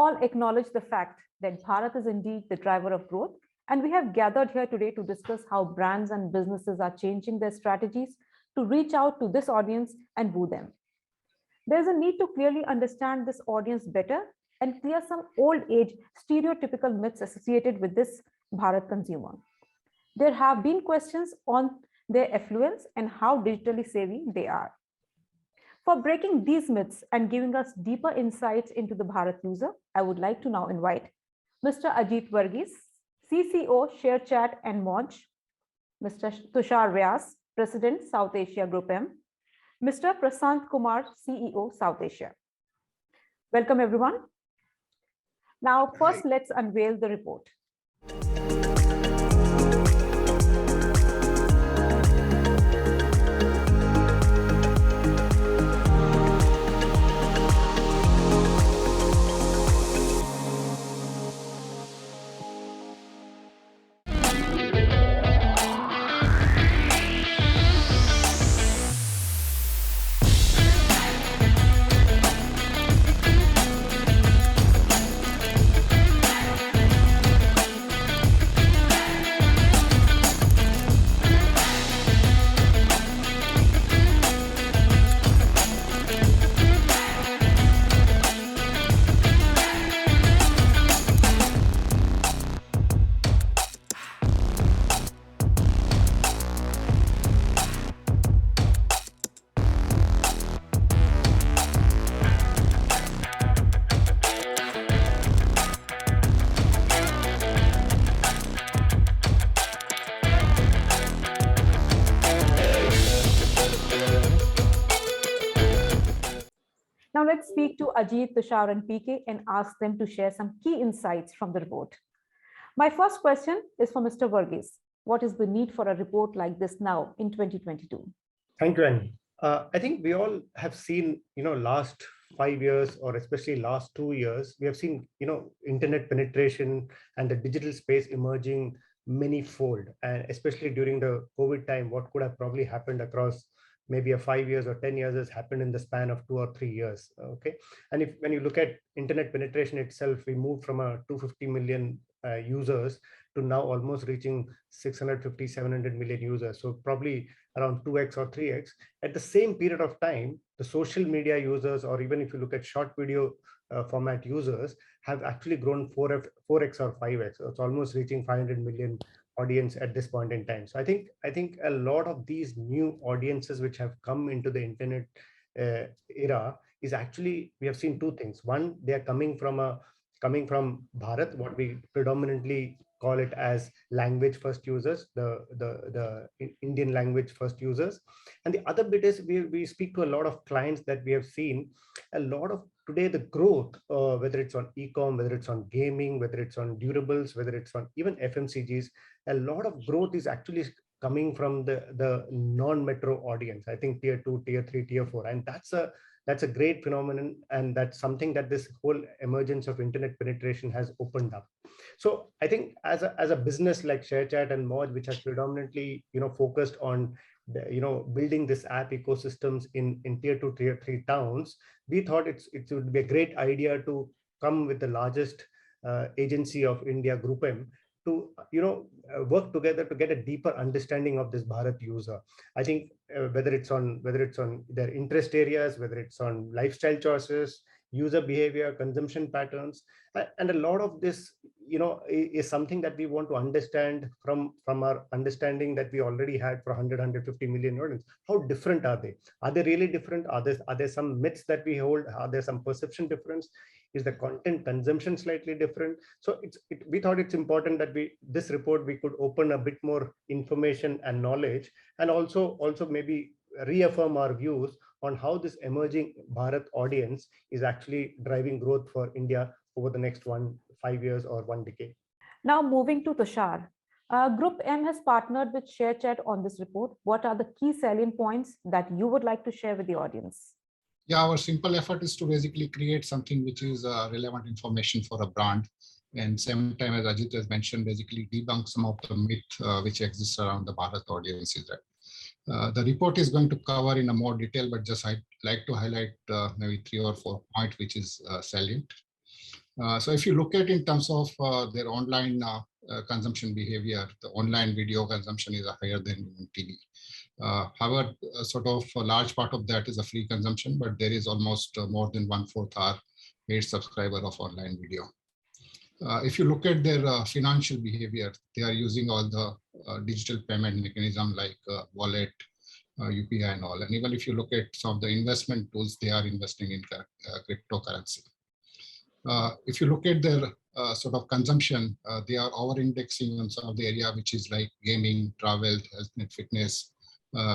all acknowledge the fact that Bharat is indeed the driver of growth, and we have gathered here today to discuss how brands and businesses are changing their strategies to reach out to this audience and woo them. There's a need to clearly understand this audience better and clear some old age stereotypical myths associated with this Bharat consumer. There have been questions on their affluence and how digitally savvy they are. For breaking these myths and giving us deeper insights into the Bharat user, I would like to now invite Mr. Ajit Varghese, CCO, ShareChat and Moj, Mr. Tushar Vyas, President, South Asia GroupM, Mr. Prashanth Kumar, CEO, South Asia. Welcome, everyone. Now, first, let's unveil the report. Now let's speak to Ajit, Tushar, and PK and ask them to share some key insights from the report. My first question is for Mr. Varghese. What is the need for a report like this now in 2022? Thank you, Annie. I think we all have seen, last 5 years or especially last 2 years, we have seen, internet penetration and the digital space emerging many-fold, and especially during the COVID time, what could have probably happened across maybe a 5 years or 10 years has happened in the span of 2 or 3 years. Okay. And when you look at internet penetration itself, we moved from a 250 million users to now almost reaching 650, 700 million users. So probably around 2x or 3x. At the same period of time, the social media users, or even if you look at short video format users, have actually grown 4x or 5x. So it's almost reaching 500 million audience at this point in time. So I think a lot of these new audiences which have come into the internet era is actually, we have seen two things. One, they are coming from Bharat, what we predominantly call it as language first users, the Indian language first users. And the other bit is we speak to a lot of clients that we have seen a lot of today, the growth, whether it's on e-com, whether it's on gaming, whether it's on durables, whether it's on even FMCGs, a lot of growth is actually coming from the non-metro audience. I think tier 2, tier 3, tier 4. And that's a great phenomenon. And that's something that this whole emergence of internet penetration has opened up. So I think as a business like ShareChat and Moj, which has predominantly, focused on building this app ecosystems in tier 2, tier 3 towns, we thought it would be a great idea to come with the largest agency of India, GroupM, to work together to get a deeper understanding of this Bharat user. I think whether it's on their interest areas, whether it's on lifestyle choices, user behavior, consumption patterns, and a lot of this is something that we want to understand from our understanding that we already had for 150 million audience. How different are they? Are they really different? Are there some myths that we hold? Are there some perception difference? Is the content consumption slightly different? So we thought it's important that this report we could open a bit more information and knowledge, and also maybe reaffirm our views on how this emerging Bharat audience is actually driving growth for India over the next 5 years or 1 decade. Now moving to Tushar. GroupM has partnered with ShareChat on this report. What are the key salient points that you would like to share with the audience? Yeah, our simple effort is to basically create something which is relevant information for a brand. And same time, as Ajit has mentioned, basically debunk some of the myth which exists around the Bharat audiences. The report is going to cover in a more detail, but just I'd like to highlight maybe 3 or 4 points which is salient. So if you look at in terms of their online consumption behavior, the online video consumption is higher than TV. However, sort of a large part of that is a free consumption, but there is almost more than 1/4 are paid subscriber of online video. If you look at their financial behavior, they are using all the digital payment mechanism like wallet, UPI and all. And even if you look at some of the investment tools, they are investing in cryptocurrency. If you look at their sort of consumption, they are over-indexing on some of the area which is like gaming, travel, health and fitness,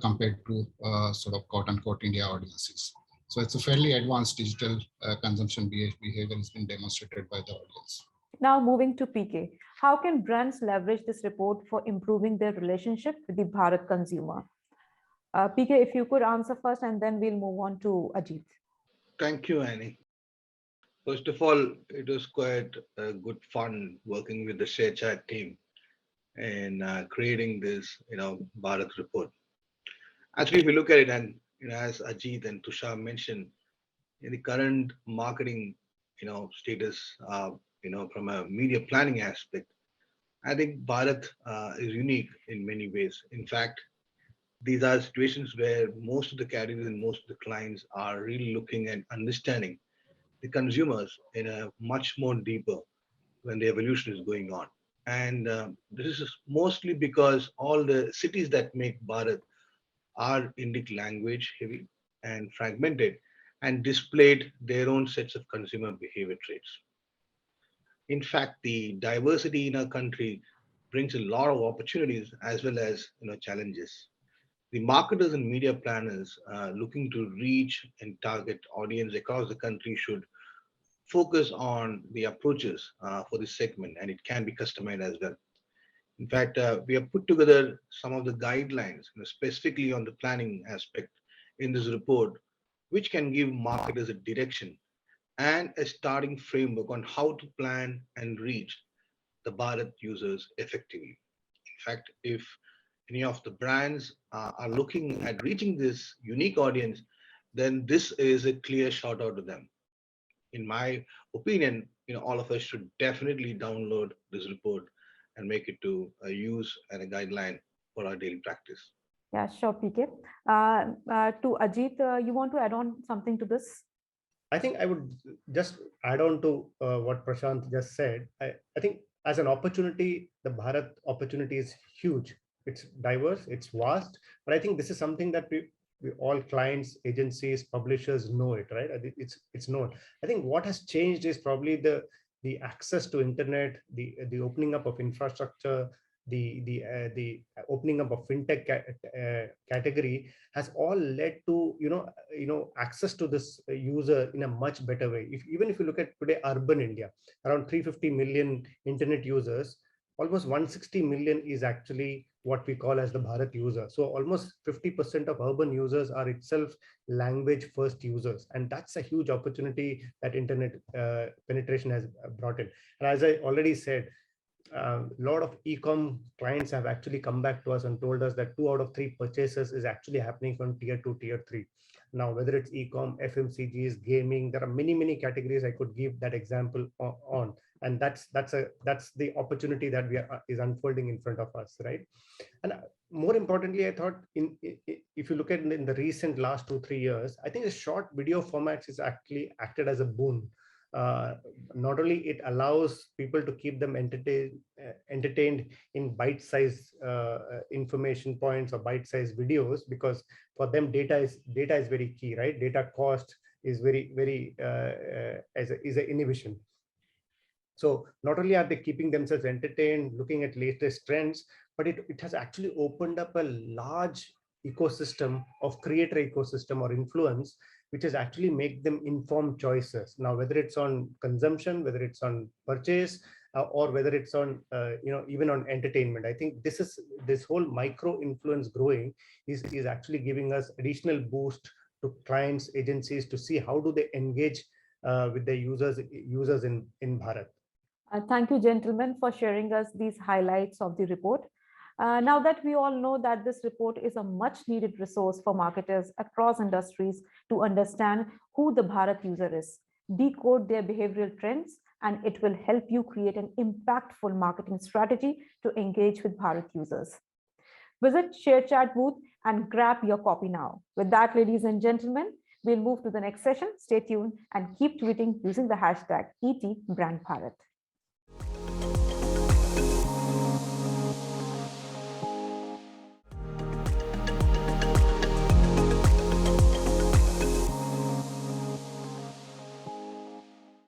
compared to sort of quote-unquote India audiences. So it's a fairly advanced digital consumption behavior has been demonstrated by the audience. Now moving to PK, how can brands leverage this report for improving their relationship with the Bharat consumer? PK, if you could answer first, and then we'll move on to Ajit. Thank you, Annie. First of all, it was quite good fun working with the ShareChat team and creating this, Bharat report. Actually, if you look at it, and as Ajit and Tushar mentioned, in the current marketing, status, from a media planning aspect, I think Bharat is unique in many ways. In fact, these are situations where most of the categories and most of the clients are really looking and understanding the consumers in a much more deeper when the evolution is going on. And this is mostly because all the cities that make Bharat are Indic language heavy and fragmented and displayed their own sets of consumer behavior traits. In fact, the diversity in our country brings a lot of opportunities as well as challenges. The marketers and media planners looking to reach and target audience across the country should focus on the approaches for this segment, and it can be customized as well. In fact, we have put together some of the guidelines specifically on the planning aspect in this report, which can give marketers a direction and a starting framework on how to plan and reach the Bharat users effectively. In fact, if any of the brands are looking at reaching this unique audience, then this is a clear shout out to them. In my opinion, all of us should definitely download this report and make it to a use and a guideline for our daily practice. Yeah, sure, PK. To Ajit, you want to add on something to this? I think I would just add on to what Prashanth just said. I think as an opportunity, the Bharat opportunity is huge. It's diverse, it's vast, but I think this is something that we all clients, agencies, publishers know it, right? I think it's known. I think what has changed is probably the access to internet, the opening up of infrastructure, the opening up of fintech category has all led to access to this user in a much better way. Even if you look at today urban India, around 350 million internet users, almost 160 million is actually what we call as the Bharat user. So almost 50% of urban users are itself language first users, and that's a huge opportunity that internet penetration has brought in. And as I already said, a lot of e-com clients have actually come back to us and told us that 2 out of 3 purchases is actually happening from tier 2, tier 3. Now, whether it's e-com, FMCGs, gaming, there are many categories I could give that example on, and that's the opportunity that is unfolding in front of us, right? And more importantly, I thought if you look at in the recent last 2-3 years, I think the short video formats is actually acted as a boon. Not only it allows people to keep them entertained in bite-sized information points or bite-sized videos, because for them data is very key, right? Data cost is very is an inhibition. So not only are they keeping themselves entertained, looking at latest trends, but it has actually opened up a large ecosystem of creator ecosystem or influence, which is actually make them informed choices. Now, whether it's on consumption, whether it's on purchase, or whether it's on even on entertainment, I think this whole micro influence growing is actually giving us additional boost to clients, agencies to see how do they engage with their users in Bharat. Thank you, gentlemen, for sharing us these highlights of the report. Now that we all know that this report is a much needed resource for marketers across industries to understand who the Bharat user is, decode their behavioral trends, and it will help you create an impactful marketing strategy to engage with Bharat users. Visit ShareChat booth and grab your copy now. With that, ladies and gentlemen, we'll move to the next session. Stay tuned and keep tweeting using the hashtag ETBrandBharat.